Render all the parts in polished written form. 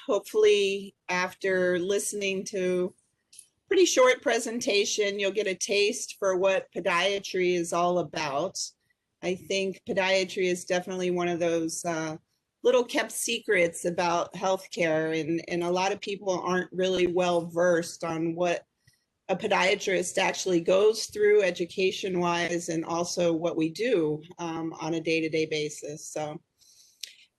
Hopefully, after listening to a pretty short presentation, you'll get a taste for what podiatry is all about. I think podiatry is definitely one of those little kept secrets about healthcare, and a lot of people aren't really well versed on what a podiatrist actually goes through education-wise, and also what we do on a day-to-day basis. So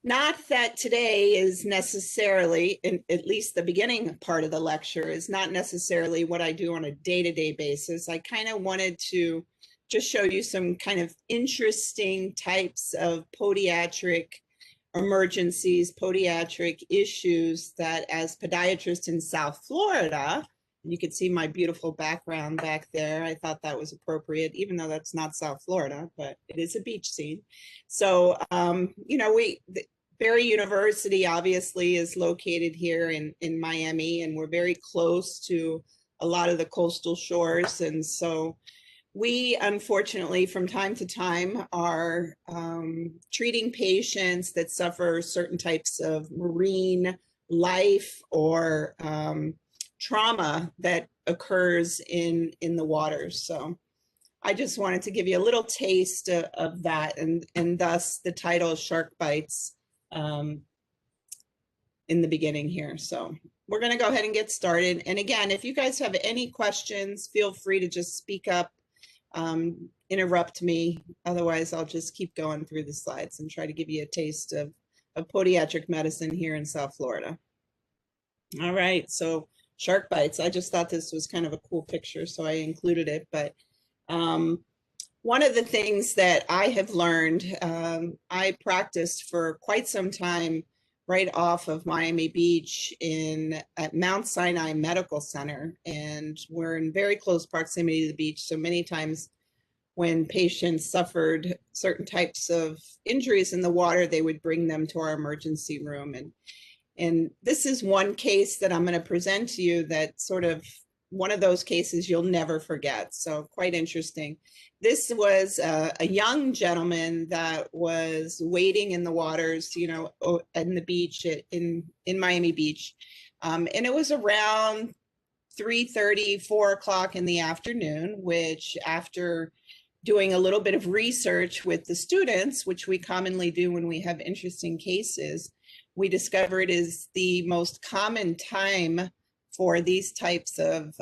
not that today is necessarily, at least the beginning part of the lecture, is not necessarily what I do on a day-to-day basis. I kind of wanted to just show you some kind of interesting types of podiatric emergencies, podiatric issues that, as podiatrists in South Florida, you could see my beautiful background back there. I thought that was appropriate, even though that's not South Florida, but it is a beach scene. So, you know, Berry University obviously is located here in Miami, and we're very close to a lot of the coastal shores. And so we, unfortunately, from time to time are treating patients that suffer certain types of marine life or trauma that occurs in the waters. So I just wanted to give you a little taste of that, and thus the title Shark Bites in the beginning here. So we're going to go ahead and get started. And again, if you guys have any questions, feel free to just speak up, interrupt me. Otherwise, I'll just keep going through the slides and try to give you a taste of podiatric medicine here in South Florida. All right, so shark bites. I just thought this was kind of a cool picture, so I included it. But one of the things that I have learned, I practiced for quite some time right off of Miami Beach at Mount Sinai Medical Center, and we're in very close proximity to the beach. So many times when patients suffered certain types of injuries in the water, they would bring them to our emergency room. And this is one case that I'm going to present to you that sort of one of those cases you'll never forget. So quite interesting. This was a young gentleman that was wading in the waters, you know, in the beach in Miami Beach. And it was around 3:30, 4 o'clock in the afternoon, which, after doing a little bit of research with the students, which we commonly do when we have interesting cases, we discovered is the most common time for these types of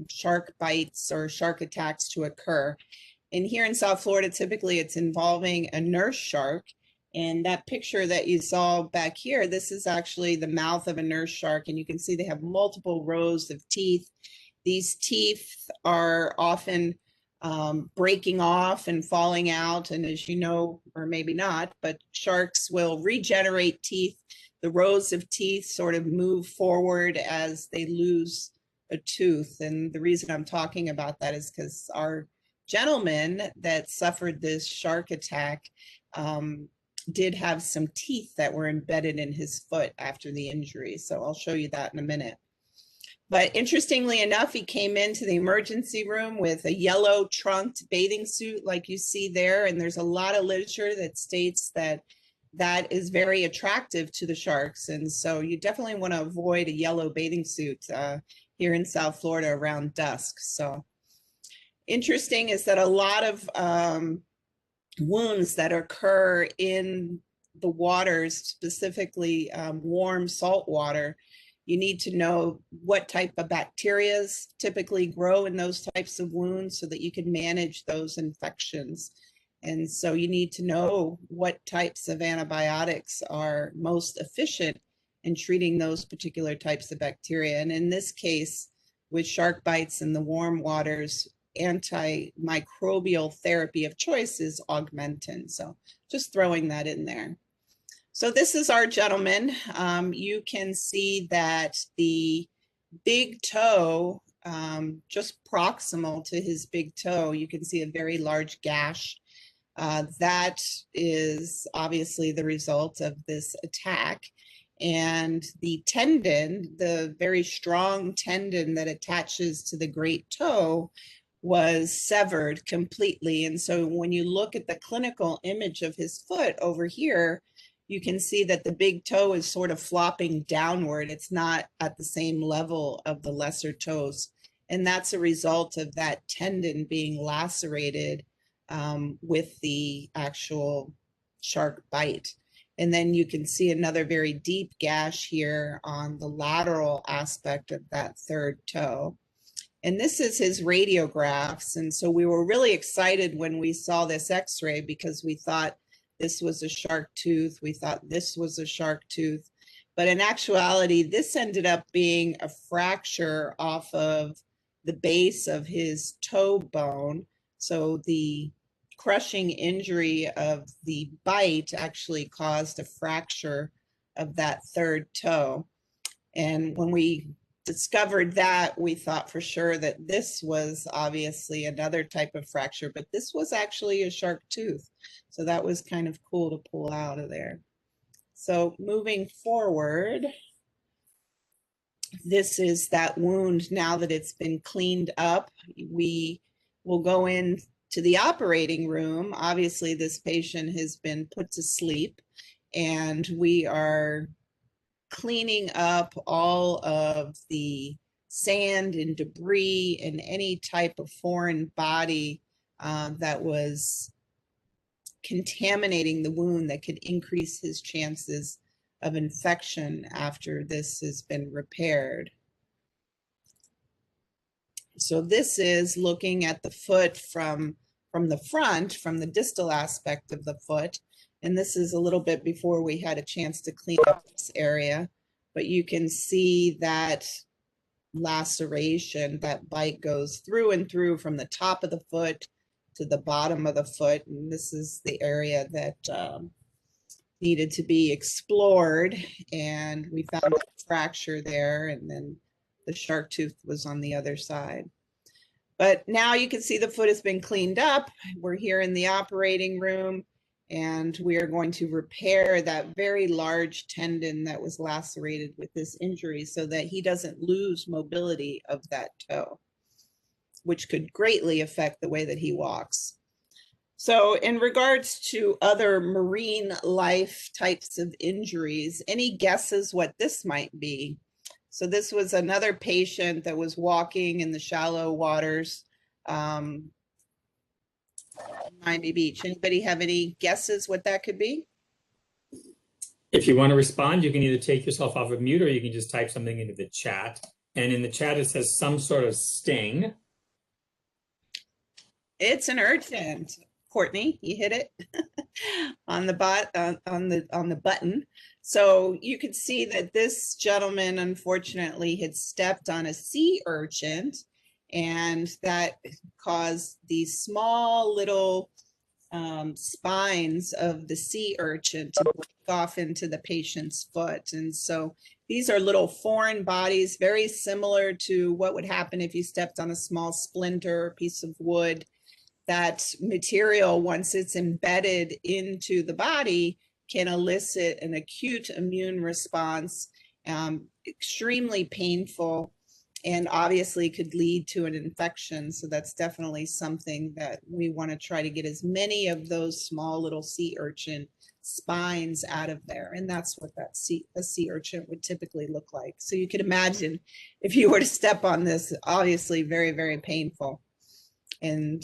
shark bites or shark attacks to occur. And here in South Florida, typically it's involving a nurse shark. And that picture that you saw back here, this is actually the mouth of a nurse shark. And you can see they have multiple rows of teeth. These teeth are often breaking off and falling out. And as you know, or maybe not, but sharks will regenerate teeth. The rows of teeth sort of move forward as they lose a tooth. And the reason I'm talking about that is because our gentleman that suffered this shark attack did have some teeth that were embedded in his foot after the injury. So I'll show you that in a minute. But interestingly enough, he came into the emergency room with a yellow trunked bathing suit like you see there. And there's a lot of literature that states that that is very attractive to the sharks. And so you definitely want to avoid a yellow bathing suit here in South Florida around dusk. So interesting is that a lot of wounds that occur in the waters, specifically warm salt water, you need to know what type of bacteria typically grow in those types of wounds so that you can manage those infections. And so you need to know what types of antibiotics are most efficient in treating those particular types of bacteria. And in this case, with shark bites in the warm waters, antimicrobial therapy of choice is augmentin. So just throwing that in there. So this is our gentleman. You can see that the big toe, just proximal to his big toe, you can see a very large gash. That is obviously the result of this attack. And the tendon, the very strong tendon that attaches to the great toe, was severed completely. And so when you look at the clinical image of his foot over here, you can see that the big toe is sort of flopping downward. It's not at the same level of the lesser toes. And that's a result of that tendon being lacerated with the actual shark bite. And then you can see another very deep gash here on the lateral aspect of that third toe. And this is his radiographs. And so we were really excited when we saw this x-ray because we thought this was a shark tooth. We thought this was a shark tooth. But in actuality, this ended up being a fracture off of the base of his toe bone. So the crushing injury of the bite actually caused a fracture of that third toe. And when we discovered that, we thought for sure that this was obviously another type of fracture, but this was actually a shark tooth. So that was kind of cool to pull out of there. So moving forward, this is that wound now that it's been cleaned up. We will go in to the operating room. Obviously, this patient has been put to sleep, and we are cleaning up all of the sand and debris and any type of foreign body that was contaminating the wound that could increase his chances of infection after this has been repaired. So this is looking at the foot from the front, from the distal aspect of the foot. And this is a little bit before we had a chance to clean up this area, but you can see that laceration, that bite goes through and through from the top of the foot to the bottom of the foot. And this is the area that needed to be explored. And we found a fracture there, and then the shark tooth was on the other side. But now you can see the foot has been cleaned up. We're here in the operating room, and we are going to repair that very large tendon that was lacerated with this injury so that he doesn't lose mobility of that toe, which could greatly affect the way that he walks. So in regards to other marine life types of injuries, any guesses what this might be? So this was another patient that was walking in the shallow waters, Miami Beach. Anybody have any guesses what that could be? If you want to respond, you can either take yourself off of mute or you can just type something into the chat. And in the chat, it says some sort of sting. It's an urchin. Courtney, you hit it on the button. So you could see that this gentleman unfortunately had stepped on a sea urchin, and that caused these small little spines of the sea urchin to break off into the patient's foot. And so these are little foreign bodies, very similar to what would happen if you stepped on a small splinter or piece of wood. That material, once it's embedded into the body, can elicit an acute immune response, extremely painful, and obviously could lead to an infection. So that's definitely something that we want to try to get as many of those small little sea urchin spines out of there. And that's what a sea urchin would typically look like. So you can imagine if you were to step on this, obviously very, very painful, and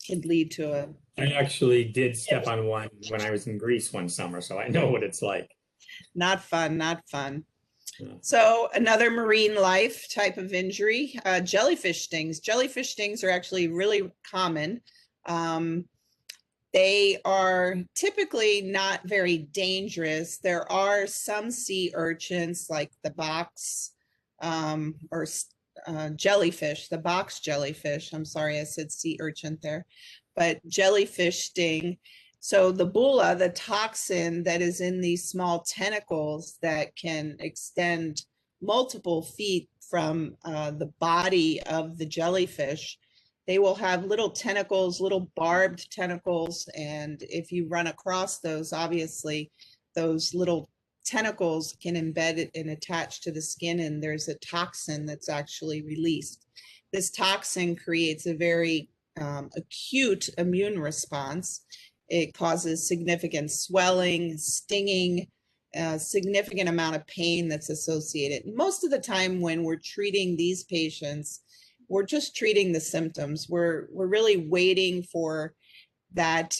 could lead to a... I actually did step on one when I was in Greece one summer, so I know what it's like. Not fun, not fun. Yeah. So another marine life type of injury, jellyfish stings. Jellyfish stings are actually really common. They are typically not very dangerous. There are some sea urchins like the box jellyfish, the box jellyfish. I'm sorry, I said sea urchin there, but jellyfish sting. So the bulla, the toxin that is in these small tentacles that can extend multiple feet from the body of the jellyfish, they will have little tentacles, little barbed tentacles. And if you run across those, obviously those little tentacles can embed it and attach to the skin, and there's a toxin that's actually released. This toxin creates a very acute immune response, It causes significant swelling, stinging, significant amount of pain that's associated. Most of the time when we're treating these patients, we're just treating the symptoms. We're really waiting for that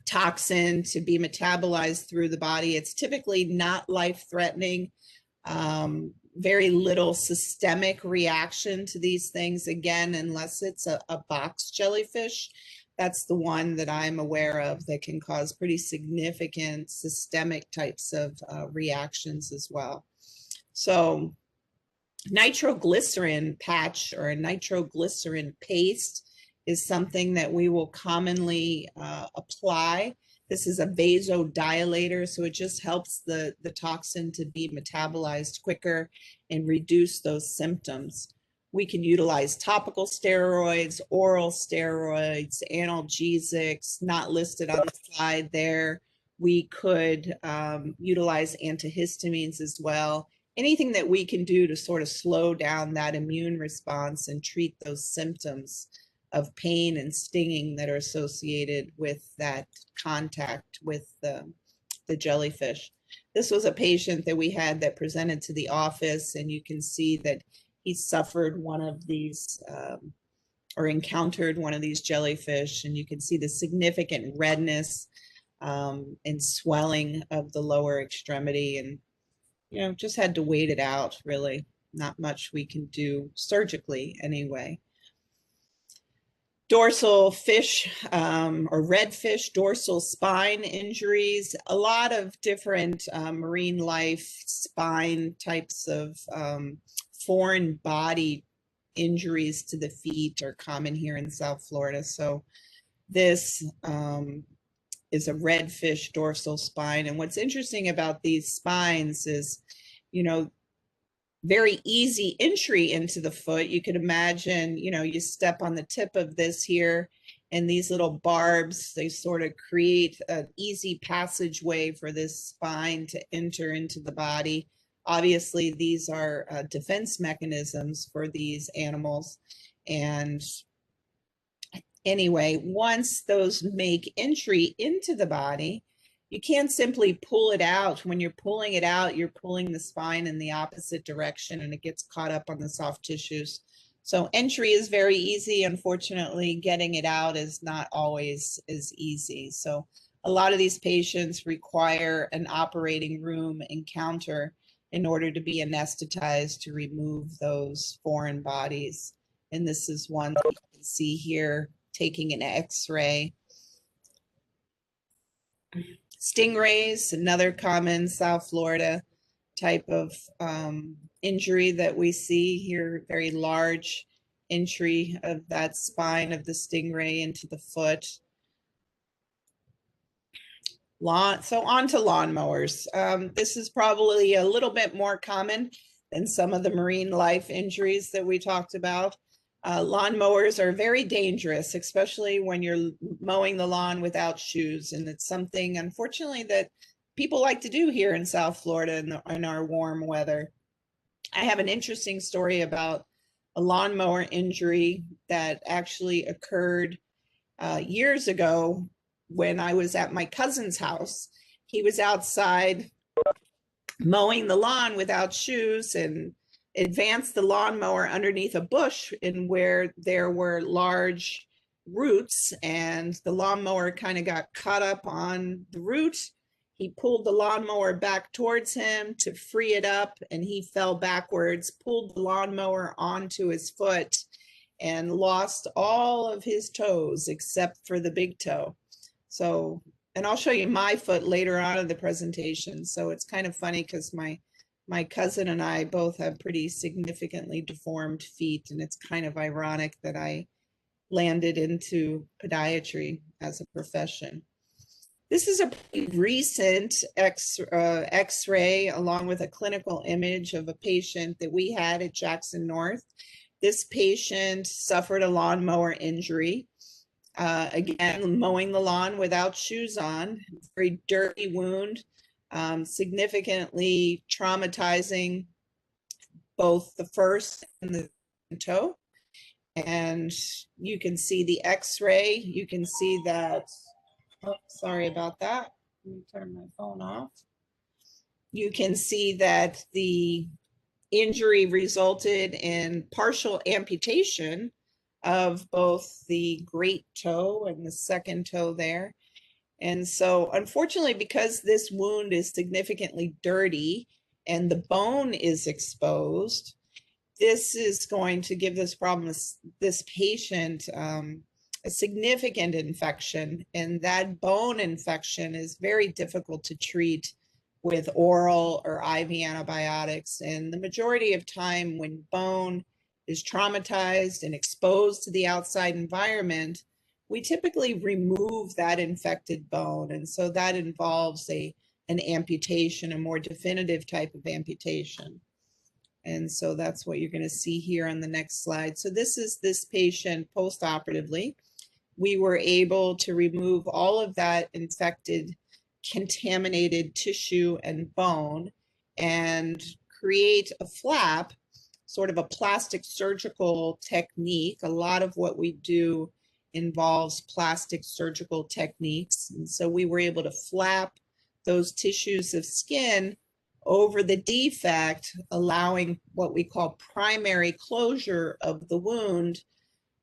toxin to be metabolized through the body. It's typically not life-threatening. Very little systemic reaction to these things, again, unless it's a box jellyfish. That's the one that I'm aware of that can cause pretty significant systemic types of reactions as well. So nitroglycerin patch or a nitroglycerin paste is something that we will commonly apply. This is a vasodilator, so it just helps the toxin to be metabolized quicker and reduce those symptoms. We can utilize topical steroids, oral steroids, analgesics, not listed on the slide there. We could utilize antihistamines as well. Anything that we can do to sort of slow down that immune response and treat those symptoms of pain and stinging that are associated with that contact with the jellyfish. This was a patient that we had that presented to the office, and you can see that he suffered one of these or encountered one of these jellyfish, and you can see the significant redness and swelling of the lower extremity, and just had to wait it out, really. Not much we can do surgically anyway. Dorsal fish or redfish dorsal spine injuries, a lot of different marine life spine types of foreign body injuries to the feet are common here in South Florida. So this is a redfish dorsal spine. And what's interesting about these spines is, very easy entry into the foot. You could imagine, you step on the tip of this here, and these little barbs, they sort of create an easy passageway for this spine to enter into the body. Obviously, these are defense mechanisms for these animals. And anyway, once those make entry into the body, you can't simply pull it out. When you're pulling it out, you're pulling the spine in the opposite direction, and it gets caught up on the soft tissues. So entry is very easy. Unfortunately, getting it out is not always as easy. So a lot of these patients require an operating room encounter in order to be anesthetized to remove those foreign bodies. And this is one that you can see here, taking an X-ray. Stingrays, another common South Florida type of injury that we see here, very large entry of that spine of the stingray into the foot. So on to lawnmowers. This is probably a little bit more common than some of the marine life injuries that we talked about. Lawnmowers are very dangerous, especially when you're mowing the lawn without shoes. And it's something, unfortunately, that people like to do here in South Florida in our warm weather. I have an interesting story about a lawnmower injury that actually occurred years ago when I was at my cousin's house. He was outside mowing the lawn without shoes and advanced the lawnmower underneath a bush in where there were large roots, and the lawnmower kind of got caught up on the root. He pulled the lawnmower back towards him to free it up, and he fell backwards, pulled the lawnmower onto his foot, and lost all of his toes except for the big toe. So, and I'll show you my foot later on in the presentation. So it's kind of funny because my cousin and I both have pretty significantly deformed feet, and it's kind of ironic that I landed into podiatry as a profession. This is a pretty recent X-ray along with a clinical image of a patient that we had at Jackson North. This patient suffered a lawnmower injury. Again, mowing the lawn without shoes on, very dirty wound. Significantly traumatizing both the first and the toe. And you can see the x-ray. You can see that, oh, sorry about that. Let me turn my phone off. You can see that the injury resulted in partial amputation of both the great toe and the second toe there. And so unfortunately, because this wound is significantly dirty and the bone is exposed, this is going to give this problem, this patient, a significant infection. And that bone infection is very difficult to treat with oral or IV antibiotics. And the majority of time when bone is traumatized and exposed to the outside environment, we typically remove that infected bone. And so that involves an amputation, a more definitive type of amputation. And so that's what you're going to see here on the next slide. So this is this patient post-operatively. We were able to remove all of that infected, contaminated tissue and bone and create a flap, sort of a plastic surgical technique. A lot of what we do involves plastic surgical techniques. And so we were able to flap those tissues of skin over the defect, allowing what we call primary closure of the wound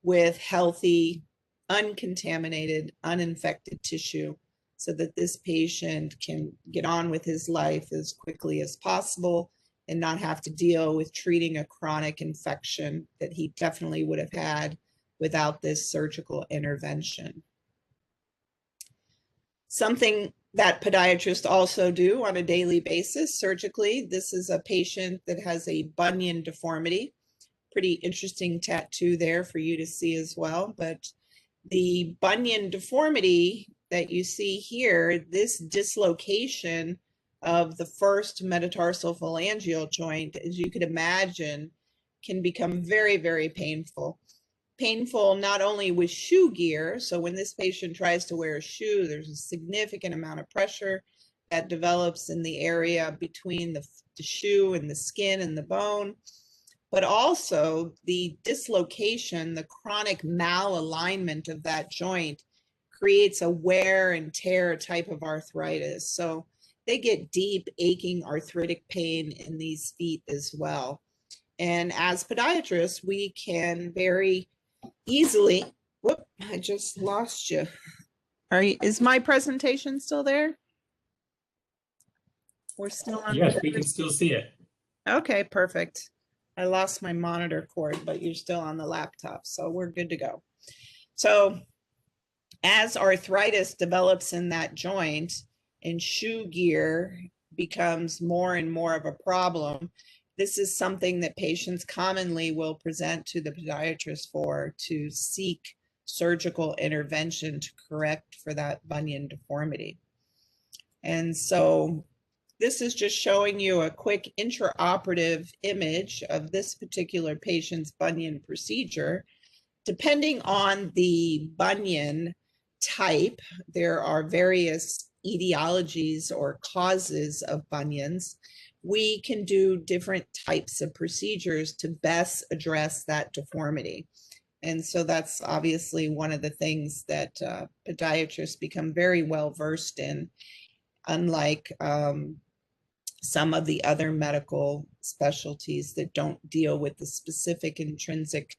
with healthy, uncontaminated, uninfected tissue, so that this patient can get on with his life as quickly as possible and not have to deal with treating a chronic infection that he definitely would have had without this surgical intervention. Something that podiatrists also do on a daily basis surgically. This is a patient that has a bunion deformity. Pretty interesting tattoo there for you to see as well. But the bunion deformity that you see here, this dislocation of the first metatarsal phalangeal joint, as you could imagine, can become very, very painful. Painful not only with shoe gear, so when this patient tries to wear a shoe, there's a significant amount of pressure that develops in the area between the shoe and the skin and the bone, but also the dislocation, the chronic malalignment of that joint creates a wear and tear type of arthritis. So they get deep aching arthritic pain in these feet as well. And as podiatrists, we can very easily, whoop, I just lost you. All right, is my presentation still there? We're still on. Yes, we can still see it. Okay, perfect. I lost my monitor cord, but you're still on the laptop, so we're good to go. So as arthritis develops in that joint and shoe gear becomes more and more of a problem, this is something that patients commonly will present to the podiatrist for, to seek surgical intervention to correct for that bunion deformity. And so this is just showing you a quick intraoperative image of this particular patient's bunion procedure. Depending on the bunion type, there are various etiologies or causes of bunions. We can do different types of procedures to best address that deformity. And so that's obviously one of the things that podiatrists become very well versed in, unlike some of the other medical specialties that don't deal with the specific intrinsic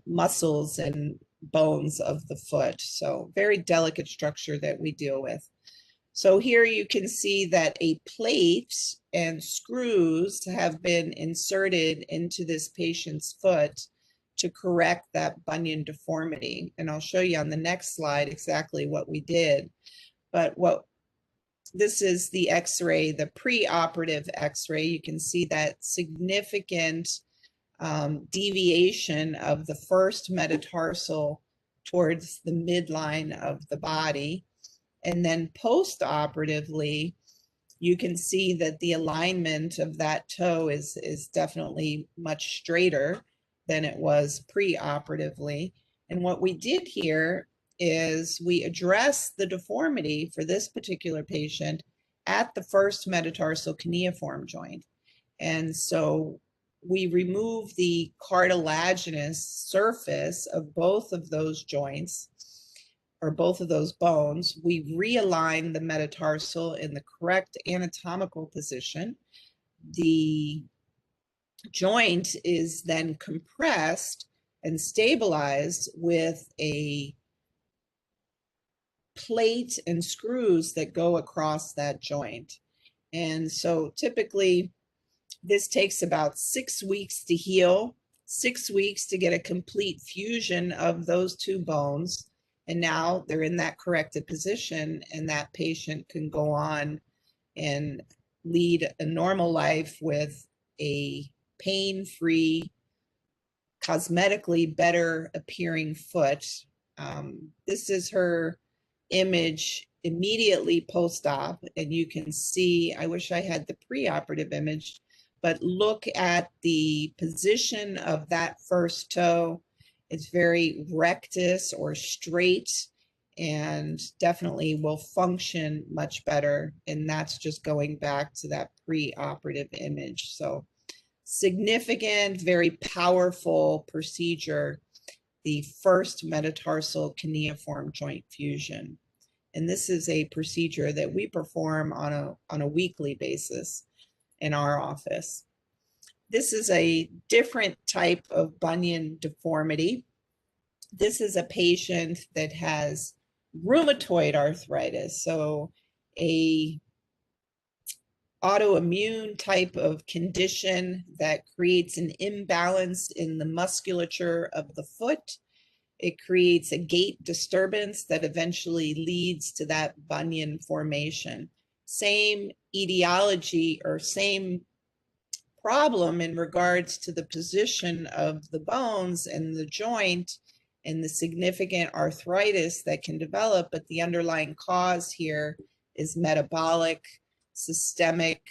muscles and bones of the foot. So very delicate structure that we deal with. So here you can see that a plate and screws have been inserted into this patient's foot to correct that bunion deformity. And I'll show you on the next slide exactly what we did. But this is the x-ray, the preoperative x-ray. You can see that significant deviation of the first metatarsal towards the midline of the body. And then post-operatively, you can see that the alignment of that toe is definitely much straighter than it was pre-operatively. And what we did here is we addressed the deformity for this particular patient at the first metatarsal cuneiform joint. And so we remove the cartilaginous surface of both of those joints, or both of those bones. We realign the metatarsal in the correct anatomical position. The joint is then compressed and stabilized with a plate and screws that go across that joint. And so typically this takes about 6 weeks to heal, 6 weeks to get a complete fusion of those two bones. And now they're in that corrected position, and that patient can go on and lead a normal life with a pain-free, cosmetically better appearing foot. This is her image immediately post-op, and you can see, I wish I had the pre-operative image, but look at the position of that first toe. It's very rectus or straight, and definitely will function much better. And that's just going back to that pre-operative image. So significant, very powerful procedure, the first metatarsal cuneiform joint fusion. And this is a procedure that we perform on a weekly basis in our office. This is a different type of bunion deformity. This is a patient that has rheumatoid arthritis, so a autoimmune type of condition that creates an imbalance in the musculature of the foot. It creates a gait disturbance that eventually leads to that bunion formation. Same etiology or same problem in regards to the position of the bones and the joint and the significant arthritis that can develop, but the underlying cause here is metabolic, systemic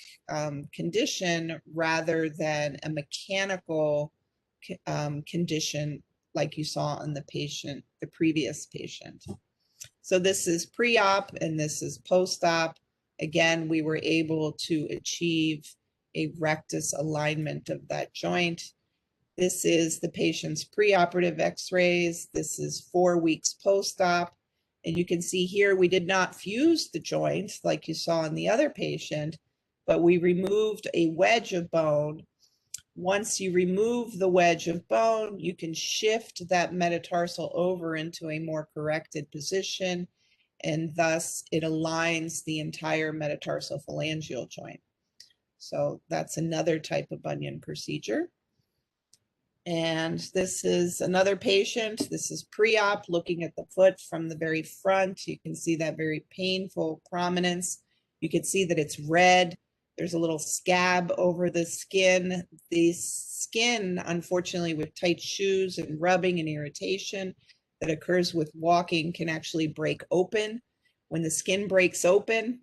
condition rather than a mechanical condition like you saw in the patient, the previous patient. So this is pre-op and this is post-op. Again, we were able to achieve a rectus alignment of that joint. This is the patient's preoperative x-rays. This is 4 weeks post-op. And you can see here, we did not fuse the joint like you saw in the other patient, but we removed a wedge of bone. Once you remove the wedge of bone, you can shift that metatarsal over into a more corrected position, and thus it aligns the entire metatarsal phalangeal joint. So that's another type of bunion procedure. And this is another patient. This is pre-op, looking at the foot from the very front. You can see that very painful prominence. You can see that it's red. There's a little scab over the skin. The skin, unfortunately, with tight shoes and rubbing and irritation that occurs with walking can actually break open. When the skin breaks open,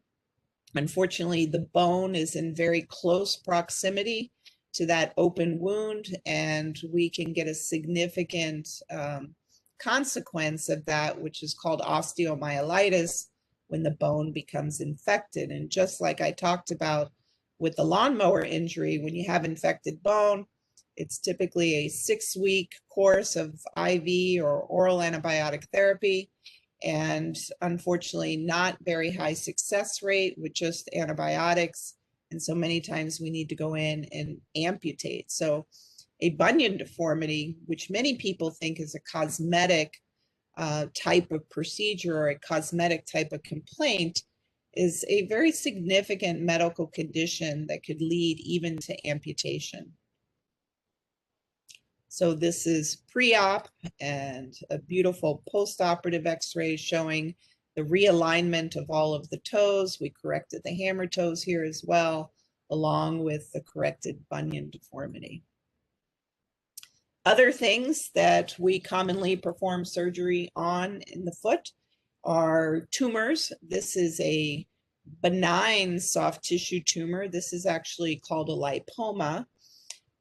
unfortunately, the bone is in very close proximity to that open wound, and we can get a significant consequence of that, which is called osteomyelitis, when the bone becomes infected. And just like I talked about with the lawnmower injury, when you have infected bone, it's typically a 6-week course of IV or oral antibiotic therapy, and unfortunately not very high success rate with just antibiotics. And so many times we need to go in and amputate. So a bunion deformity, which many people think is a cosmetic type of procedure or a cosmetic type of complaint, is a very significant medical condition that could lead even to amputation. So this is pre-op and a beautiful post-operative x-ray showing the realignment of all of the toes. We corrected the hammer toes here as well, along with the corrected bunion deformity. Other things that we commonly perform surgery on in the foot are tumors. This is a benign soft tissue tumor. This is actually called a lipoma.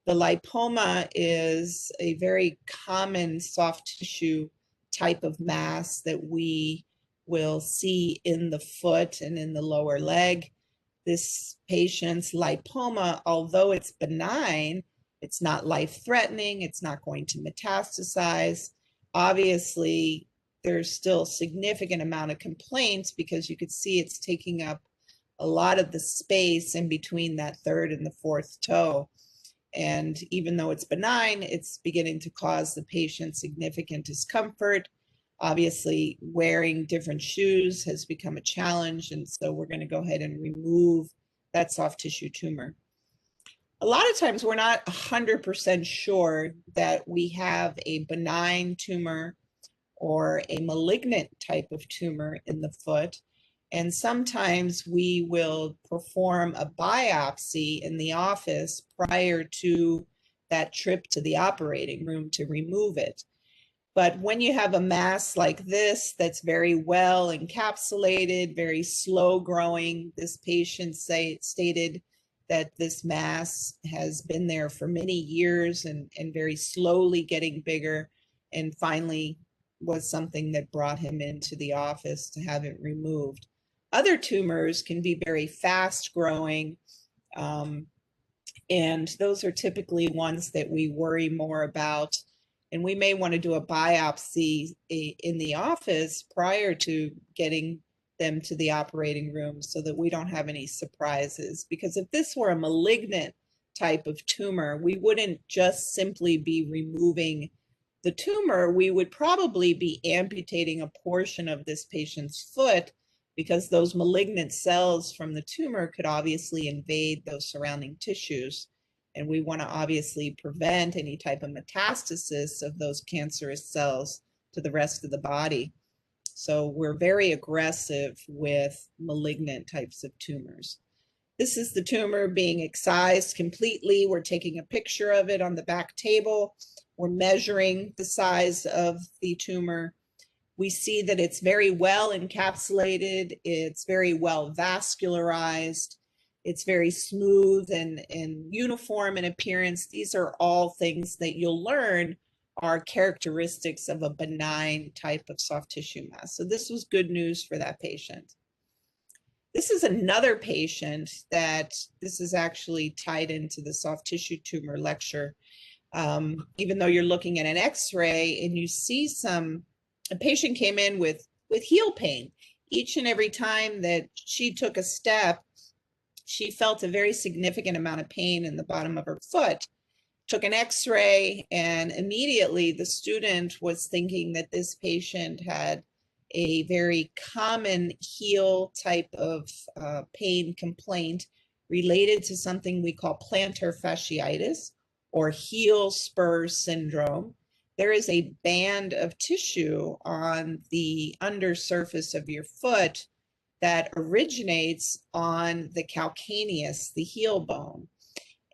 The lipoma is a very common soft tissue type of mass that we will see in the foot and in the lower leg. This patient's lipoma, although it's benign, It's not life-threatening. It's not going to metastasize. Obviously, there's still a significant amount of complaints because you could see it's taking up a lot of the space in between that third and the fourth toe. And even though it's benign, it's beginning to cause the patient significant discomfort. Obviously, wearing different shoes has become a challenge. And so we're going to go ahead and remove that soft tissue tumor. A lot of times we're not 100% sure that we have a benign tumor or a malignant type of tumor in the foot. And sometimes we will perform a biopsy in the office prior to that trip to the operating room to remove it. But when you have a mass like this that's very well encapsulated, very slow growing, this patient stated that this mass has been there for many years and very slowly getting bigger, and finally was something that brought him into the office to have it removed. Other tumors can be very fast growing, and those are typically ones that we worry more about. And we may want to do a biopsy in the office prior to getting them to the operating room so that we don't have any surprises. Because if this were a malignant type of tumor, we wouldn't just simply be removing the tumor. We would probably be amputating a portion of this patient's foot, because those malignant cells from the tumor could obviously invade those surrounding tissues. And we want to obviously prevent any type of metastasis of those cancerous cells to the rest of the body. So we're very aggressive with malignant types of tumors. This is the tumor being excised completely. We're taking a picture of it on the back table. We're measuring the size of the tumor. We see that it's very well encapsulated. It's very well vascularized. It's very smooth and uniform in appearance. These are all things that you'll learn are characteristics of a benign type of soft tissue mass. So this was good news for that patient. This is another patient that this is actually tied into the soft tissue tumor lecture. Even though you're looking at an x-ray and you see a patient came in with heel pain. Each and every time that she took a step, she felt a very significant amount of pain in the bottom of her foot. Took an x-ray, and immediately the student was thinking that this patient had a very common heel type of pain complaint related to something we call plantar fasciitis or heel spur syndrome. There is a band of tissue on the undersurface of your foot that originates on the calcaneus, the heel bone.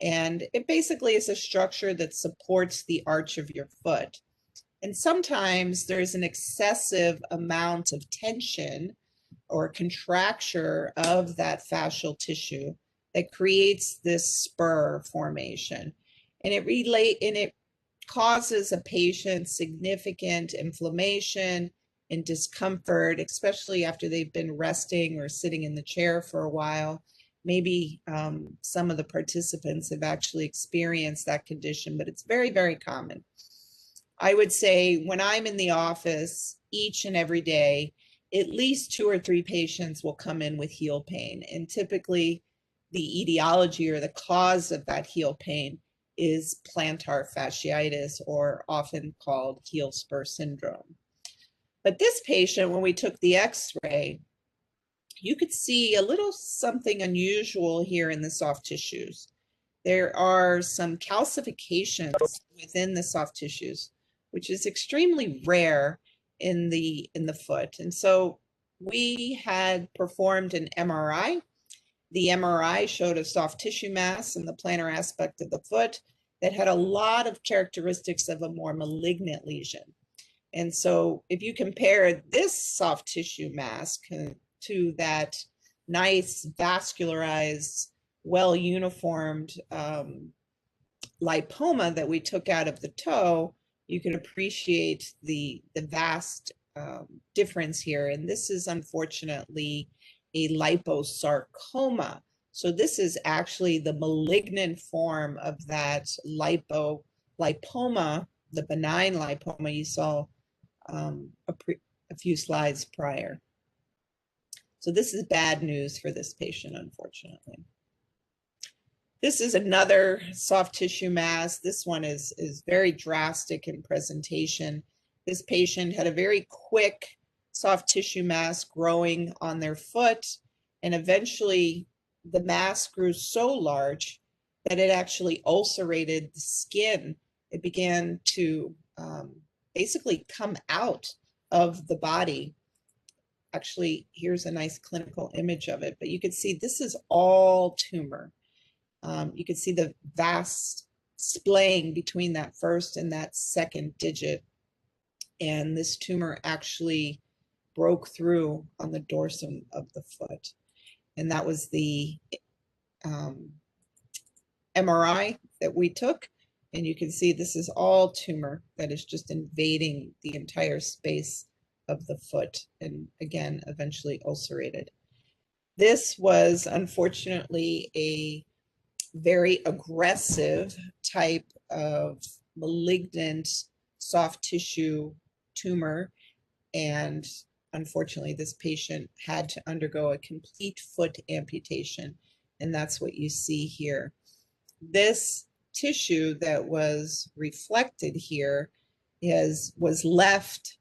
And it basically is a structure that supports the arch of your foot. And sometimes there's an excessive amount of tension or contracture of that fascial tissue that creates this spur formation. And it causes a patient significant inflammation and discomfort, especially after they've been resting or sitting in the chair for a while. Maybe some of the participants have actually experienced that condition, but it's very, very common. I would say when I'm in the office each and every day, at least 2 or 3 patients will come in with heel pain. And typically the etiology or the cause of that heel pain is plantar fasciitis, or often called heel spur syndrome. But this patient, when we took the x-ray, you could see a little something unusual here in the soft tissues. There are some calcifications within the soft tissues, which is extremely rare in the foot. And so we had performed an MRI. The MRI showed a soft tissue mass in the plantar aspect of the foot that had a lot of characteristics of a more malignant lesion. And so if you compare this soft tissue mass to that nice vascularized, well-uniformed lipoma that we took out of the toe, you can appreciate the vast difference here. And this is unfortunately a liposarcoma So this is actually the malignant form of that lipoma, the benign lipoma you saw a few slides prior. So this is bad news for this patient, unfortunately. This is another soft tissue mass. This one is very drastic in presentation. This patient had a very quick soft tissue mass growing on their foot, and eventually the mass grew so large that it actually ulcerated the skin. It began to basically come out of the body. Actually, here's a nice clinical image of it, but you can see this is all tumor. You can see the vast splaying between that first and that second digit. And this tumor actually broke through on the dorsum of the foot. And that was the MRI that we took. And you can see this is all tumor that is just invading the entire space of the foot, and again, eventually ulcerated. This was unfortunately a very aggressive type of malignant soft tissue tumor, and unfortunately this patient had to undergo a complete foot amputation, and that's what you see here. This tissue that was reflected here was left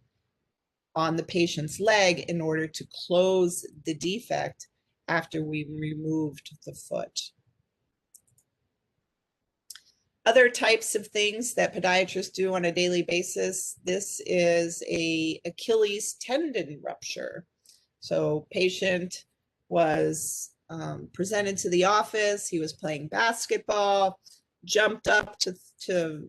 on the patient's leg in order to close the defect after we removed the foot. Other types of things that podiatrists do on a daily basis, this is an Achilles tendon rupture. So patient was presented to the office, he was playing basketball, jumped up to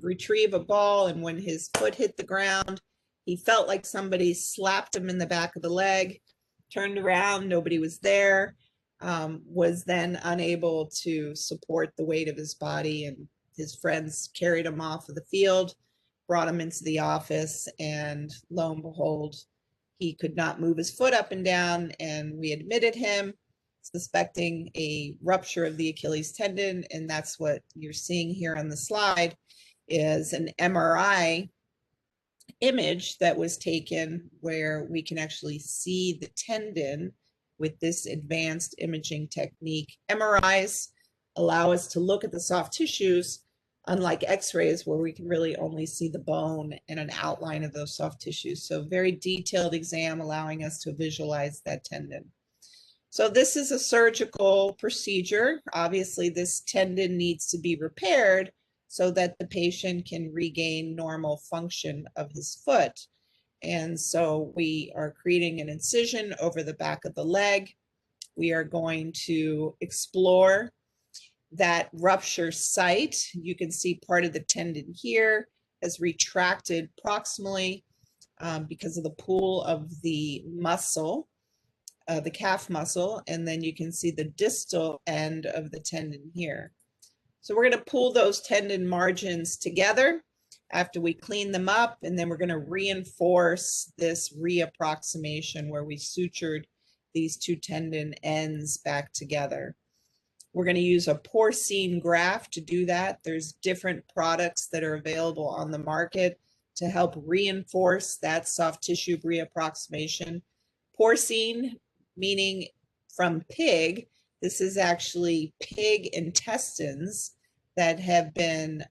retrieve a ball, and when his foot hit the ground, he felt like somebody slapped him in the back of the leg, turned around, nobody was there, was then unable to support the weight of his body, and his friends carried him off of the field, brought him into the office, and lo and behold, he could not move his foot up and down, and we admitted him, suspecting a rupture of the Achilles tendon, and that's what you're seeing here on the slide is an MRI image that was taken where we can actually see the tendon with this advanced imaging technique. MRIs allow us to look at the soft tissues, unlike x-rays where we can really only see the bone and an outline of those soft tissues. So very detailed exam allowing us to visualize that tendon. So this is a surgical procedure. Obviously this tendon needs to be repaired so that the patient can regain normal function of his foot. And so we are creating an incision over the back of the leg. We are going to explore that rupture site. You can see part of the tendon here has retracted proximally because of the pull of the muscle, the calf muscle, and then you can see the distal end of the tendon here. So we're going to pull those tendon margins together after we clean them up, and then we're going to reinforce this reapproximation where we sutured these two tendon ends back together. We're going to use a porcine graft to do that. There's different products that are available on the market to help reinforce that soft tissue reapproximation. Porcine, meaning from pig. This is actually pig intestines that have been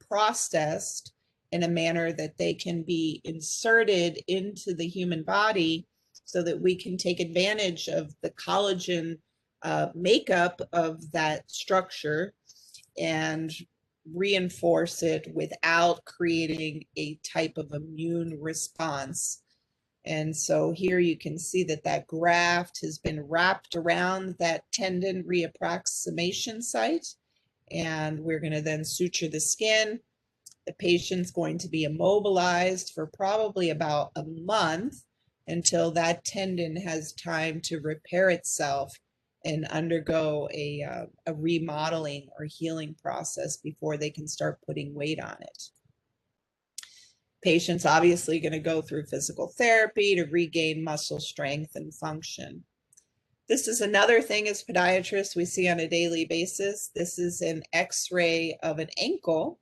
processed in a manner that they can be inserted into the human body so that we can take advantage of the collagen makeup of that structure and reinforce it without creating a type of immune response. And so here you can see that that graft has been wrapped around that tendon reapproximation site, and we're going to then suture the skin. The patient's going to be immobilized for probably about a month until that tendon has time to repair itself and undergo a remodeling or healing process before they can start putting weight on it. Patient's obviously going to go through physical therapy to regain muscle strength and function. This is another thing as podiatrists we see on a daily basis. This is an X-ray of an ankle,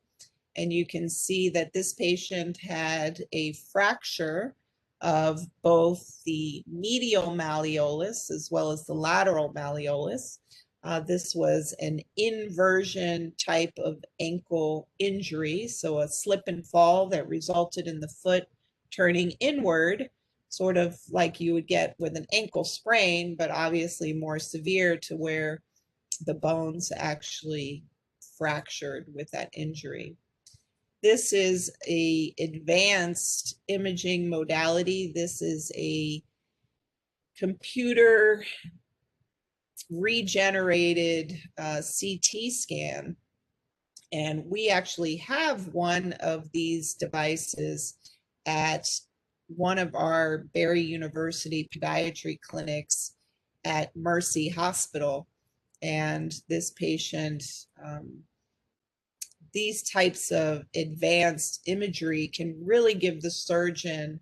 and you can see that this patient had a fracture of both the medial malleolus as well as the lateral malleolus. This was an inversion type of ankle injury, so a slip and fall that resulted in the foot turning inward, sort of like you would get with an ankle sprain, but obviously more severe to where the bones actually fractured with that injury. This is a advanced imaging modality. This is a computer regenerated CT scan. And we actually have one of these devices at one of our Barry University podiatry clinics at Mercy Hospital. And this patient, these types of advanced imagery can really give the surgeon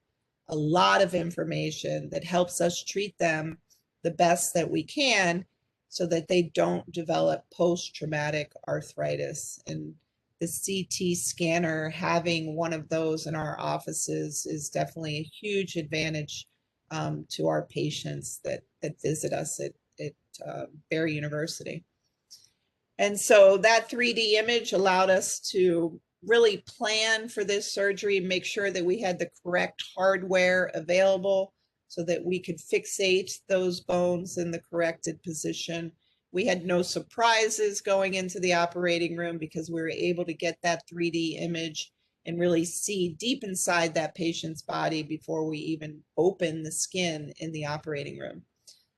a lot of information that helps us treat them the best that we can so that they don't develop post-traumatic arthritis. And the CT scanner, having one of those in our offices is definitely a huge advantage to our patients that visit us at Barry University. And so that 3D image allowed us to really plan for this surgery, make sure that we had the correct hardware available so that we could fixate those bones in the corrected position. We had no surprises going into the operating room because we were able to get that 3D image and really see deep inside that patient's body before we even open the skin in the operating room.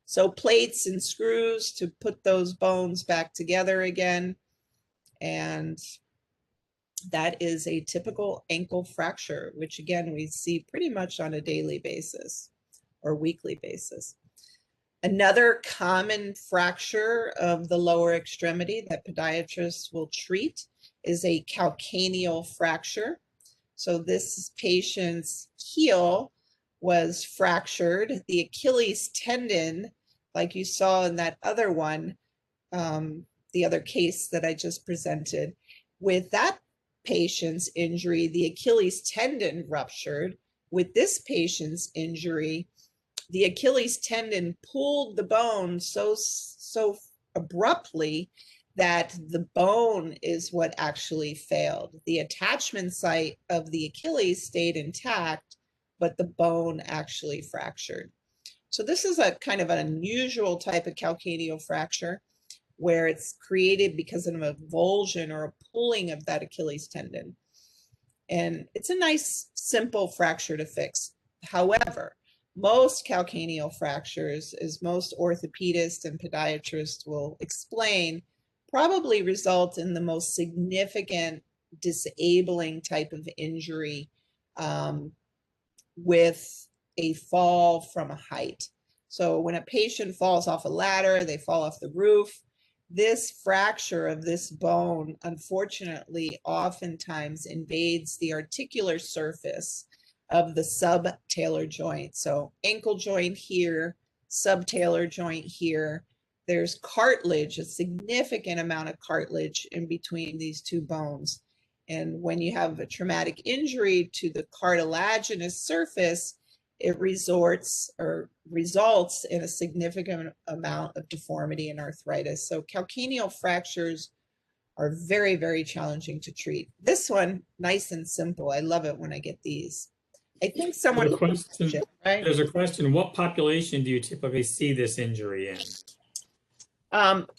So plates and screws to put those bones back together again. And that is a typical ankle fracture, which again, we see pretty much on a daily basis or weekly basis. Another common fracture of the lower extremity that podiatrists will treat is a calcaneal fracture. So this patient's heel was fractured. The Achilles tendon, like you saw in that other one, the other case that I just presented, with that patient's injury, the Achilles tendon ruptured. With this patient's injury, the Achilles tendon pulled the bone so abruptly that the bone is what actually failed. The attachment site of the Achilles stayed intact, but the bone actually fractured. So this is a kind of an unusual type of calcaneal fracture where it's created because of a avulsion or a pulling of that Achilles tendon. And it's a nice, simple fracture to fix. However, most calcaneal fractures, as most orthopedists and podiatrists will explain, probably result in the most significant disabling type of injury with a fall from a height. So when a patient falls off a ladder, they fall off the roof, this fracture of this bone, unfortunately, oftentimes invades the articular surface of the subtalar joint. So ankle joint here, subtalar joint here. There's cartilage, a significant amount of cartilage in between these two bones. And when you have a traumatic injury to the cartilaginous surface, it results in a significant amount of deformity and arthritis. So calcaneal fractures are very, very challenging to treat. This one, nice and simple. I love it when I get these. I think someone There's a question, right? There's a question. What population do you typically see this injury in?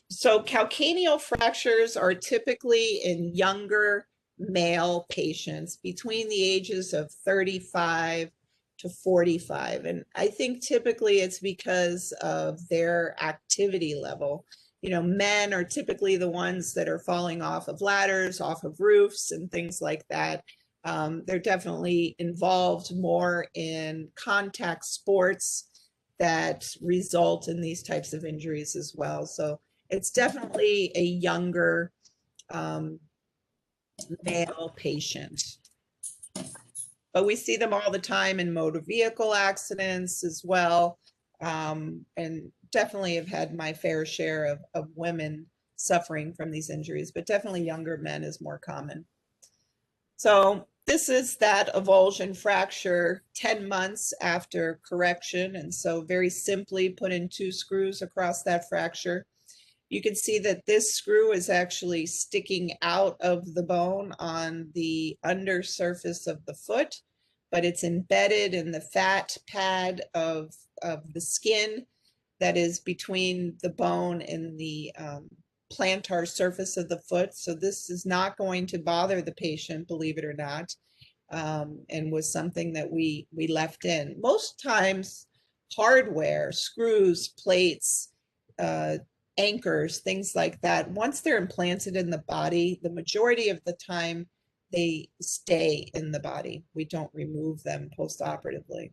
So calcaneal fractures are typically in younger male patients between the ages of 35 to 45. And I think typically it's because of their activity level. You know, men are typically the ones that are falling off of ladders, off of roofs and things like that. They're definitely involved more in contact sports that result in these types of injuries as well. So it's definitely a younger male patient. But we see them all the time in motor vehicle accidents as well, and definitely have had my fair share of women suffering from these injuries, but definitely younger men is more common. So this is that avulsion fracture 10 months after correction. And so very simply put in 2 screws across that fracture. You can see that this screw is actually sticking out of the bone on the under surface of the foot, but it's embedded in the fat pad of the skin that is between the bone and the plantar surface of the foot. So this is not going to bother the patient, believe it or not, and was something that we left in. Most times, hardware, screws, plates, anchors, things like that, once they're implanted in the body, the majority of the time they stay in the body. We don't remove them post-operatively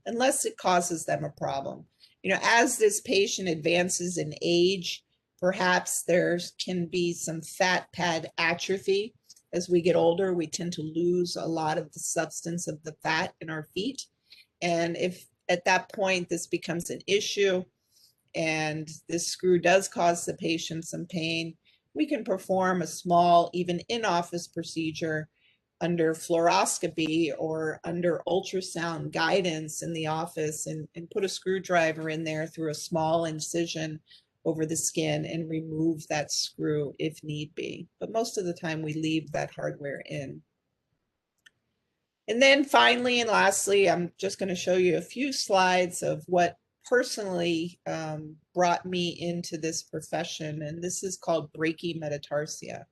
unless it causes them a problem. You know, as this patient advances in age, perhaps there can be some fat pad atrophy. As we get older, we tend to lose a lot of the substance of the fat in our feet. And if at that point this becomes an issue and this screw does cause the patient some pain, we can perform a small, even in-office procedure under fluoroscopy or under ultrasound guidance in the office and put a screwdriver in there through a small incision over the skin and remove that screw if need be. But most of the time we leave that hardware in. And then finally and lastly, I'm just going to show you a few slides of what personally brought me into this profession, and this is called brachymetatarsia.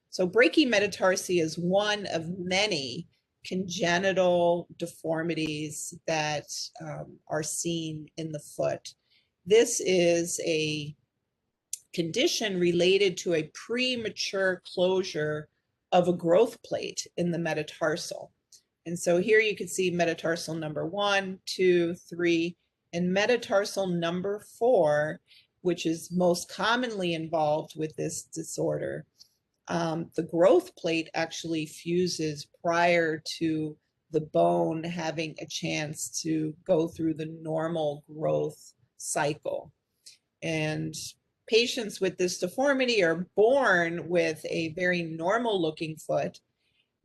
So brachymetatarsia is one of many congenital deformities that are seen in the foot. This is a condition related to a premature closure of a growth plate in the metatarsal. And so here you can see metatarsal number 1, 2, 3, and metatarsal number 4, which is most commonly involved with this disorder. The growth plate actually fuses prior to the bone having a chance to go through the normal growth cycle. And patients with this deformity are born with a very normal looking foot.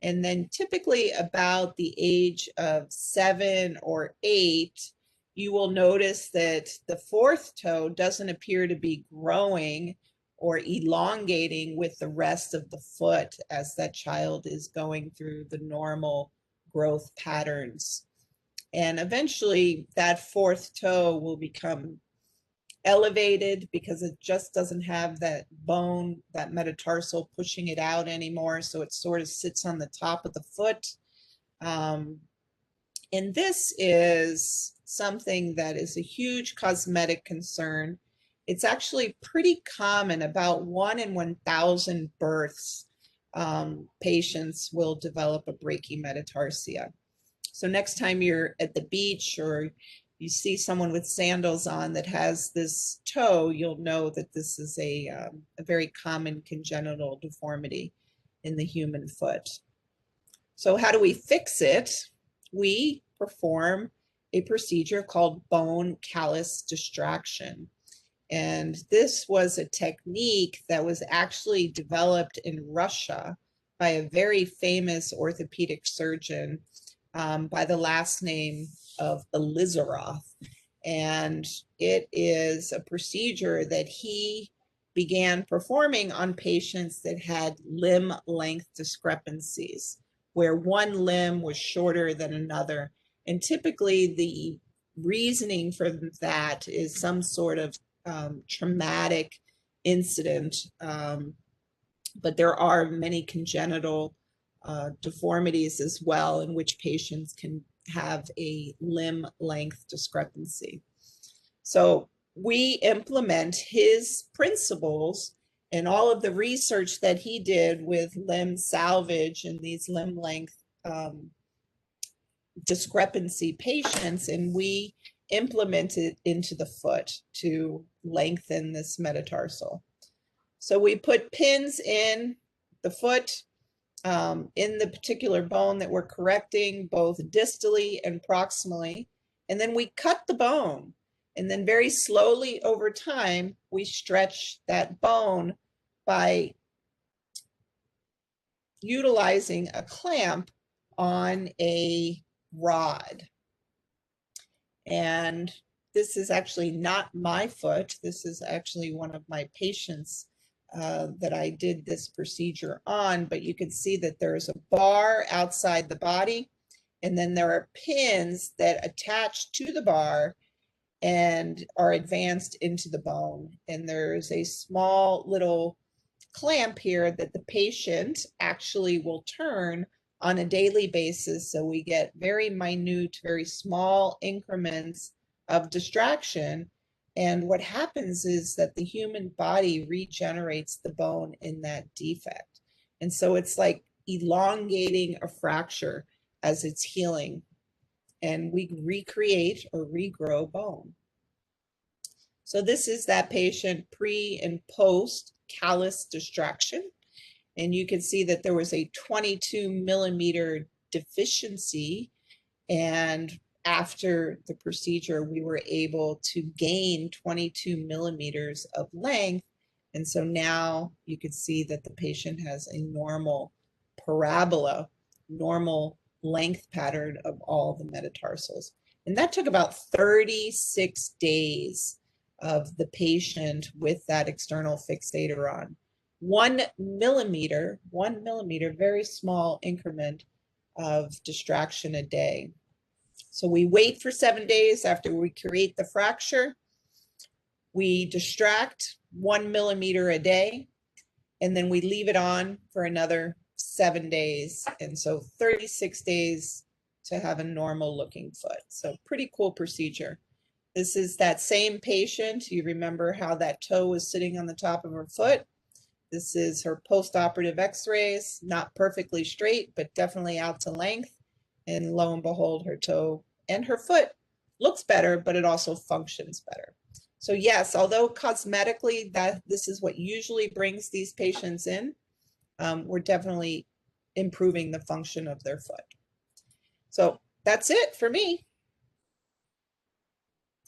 And then typically about the age of 7 or 8, you will notice that the 4th toe doesn't appear to be growing or elongating with the rest of the foot as that child is going through the normal growth patterns. And eventually that 4th toe will become elevated because it just doesn't have that bone, that metatarsal pushing it out anymore. So it sort of sits on the top of the foot. And this is something that is a huge cosmetic concern. It's actually pretty common, about 1 in 1,000 births, patients will develop a brachymetatarsia. So next time you're at the beach or you see someone with sandals on that has this toe, you'll know that this is a very common congenital deformity in the human foot. So how do we fix it? We perform a procedure called bone callus distraction. And this was a technique that was actually developed in Russia by a very famous orthopedic surgeon by the last name of Elizarov. And it is a procedure that he began performing on patients that had limb length discrepancies, where one limb was shorter than another. And typically the reasoning for that is some sort of traumatic incident, but there are many congenital deformities as well in which patients can have a limb length discrepancy. So we implement his principles and all of the research that he did with limb salvage and these limb length discrepancy patients, and we implement it into the foot to lengthen this metatarsal. So we put pins in the foot, in the particular bone that we're correcting, both distally and proximally, and then we cut the bone. And then very slowly over time, we stretch that bone by utilizing a clamp on a rod. And this is actually not my foot. This is actually one of my patients that I did this procedure on, but you can see that there's a bar outside the body, and then there are pins that attach to the bar and are advanced into the bone. And there's a small little clamp here that the patient actually will turn on a daily basis. So we get very minute, very small increments of distraction. And what happens is that the human body regenerates the bone in that defect. And so it's like elongating a fracture as it's healing. And we recreate or regrow bone. So this is that patient pre and post callus distraction. And you can see that there was a 22 millimeter deficiency. And after the procedure, we were able to gain 22 millimeters of length. And so now you can see that the patient has a normal parabola, normal length pattern of all the metatarsals. And that took about 36 days of the patient with that external fixator on. 1 millimeter, very small increment of distraction a day. So we wait for 7 days after we create the fracture. We distract 1 millimeter a day, and then we leave it on for another 7 days. And so 36 days to have a normal looking foot. So pretty cool procedure. This is that same patient. You remember how that toe was sitting on the top of her foot. This is her post-operative x-rays, not perfectly straight, but definitely out to length. And lo and behold, her toe and her foot looks better, but it also functions better. So yes, although cosmetically this is what usually brings these patients in, we're definitely improving the function of their foot. So that's it for me.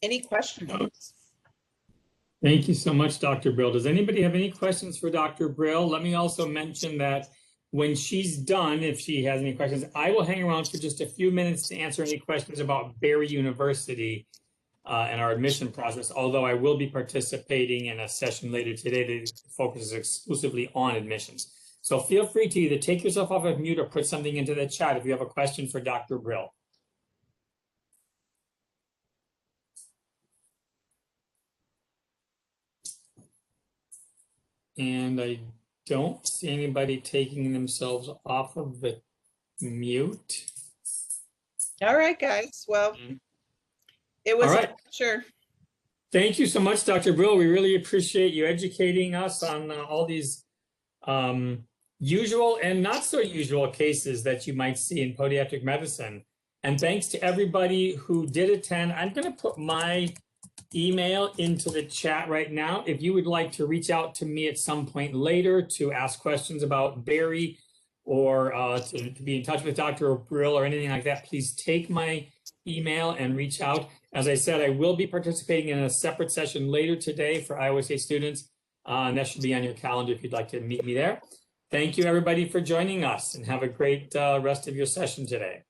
Any questions? Thank you so much, Dr. Brill. Does anybody have any questions for Dr. Brill? Let me also mention that when she's done, if she has any questions, I will hang around for just a few minutes to answer any questions about Barry University and our admission process, although I will be participating in a session later today that focuses exclusively on admissions. So feel free to either take yourself off of mute or put something into the chat if you have a question for Dr. Brill. And I don't see anybody taking themselves off of the mute. All right, guys. Well, it was a pleasure. Thank you so much, Dr. Brill. We really appreciate you educating us on all these usual and not so usual cases that you might see in podiatric medicine. And thanks to everybody who did attend. I'm going to put my email into the chat right now. If you would like to reach out to me at some point later to ask questions about Barry or to be in touch with Dr. Brill or anything like that, please take my email and reach out. As I said, I will be participating in a separate session later today for Iowa State students. And that should be on your calendar if you'd like to meet me there. Thank you, everybody, for joining us, and have a great rest of your session today.